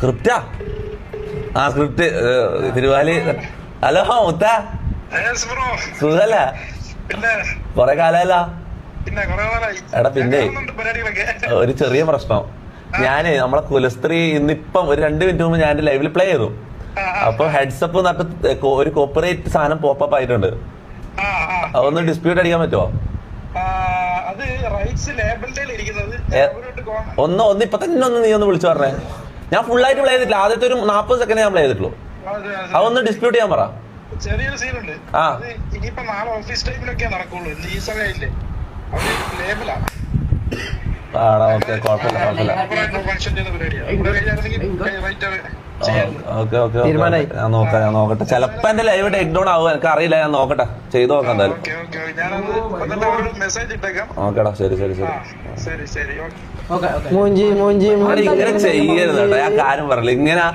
സ്ക്രിപ്റ്റാ? ആ script Thiruvali. Hello മുത്ത, സുഖല്ല? കൊറേ കാലല്ല. എടാ പിന്നെ ഒരു ചെറിയ പ്രശ്നം. ഞാന് നമ്മളെ കുലസ്ത്രീ ഇന്നിപ്പം ഒരു 2 മിനിറ്റ് മുമ്പ് ഞാൻ ലൈവിൽ പ്ലേ ചെയ്തു. അപ്പൊ ഹെഡ്സപ്പ് നട്ട് ഒരു കോപ്പറേറ്റ് സാധനം പോപ്പപ്പ് ആയിട്ടുണ്ട്. അതൊന്ന് ഡിസ്പ്യൂട്ട് അടിക്കാൻ പറ്റുമോ? ഒന്ന് ഇപ്പൊ തന്നെ നീ ഒന്ന് വിളിച്ചു പറഞ്ഞേ. ഞാൻ ഫുള്ളായിട്ട് പ്ലേ ചെയ്തിട്ടില്ല, ആദ്യത്തെ ഒരു 40 സെക്കൻഡ് ഞാൻ പ്ലേ ചെയ്തിട്ടുള്ളൂ. അതൊന്ന് ഡിസ്പ്യൂട്ട് ചെയ്യാൻ പറ. ചെറിയൊരു സീനുണ്ട്. ഇനിയിപ്പോ നാളെ ഓഫീസ് ടൈമിലൊക്കെ നടക്കുള്ളൂ. ഈ സമയമില്ലേ ലേബലാ. ഓക്കെ, കുഴപ്പമില്ല. ഞാൻ നോക്കട്ടെ. ചിലപ്പോ എന്റെ ലൈവ് ടേക്ക് ഡൗൺ ആവും, എനിക്ക് അറിയില്ല. ഞാൻ നോക്കട്ടെ, ചെയ്തു നോക്കാം എന്തായാലും. ഓക്കേടാ, ശരി. മൂഞ്ചി ഇങ്ങനെ ചെയ്യരുത് കേട്ടോ, ഞാൻ കാര്യം പറയില്ല ഇങ്ങനെ.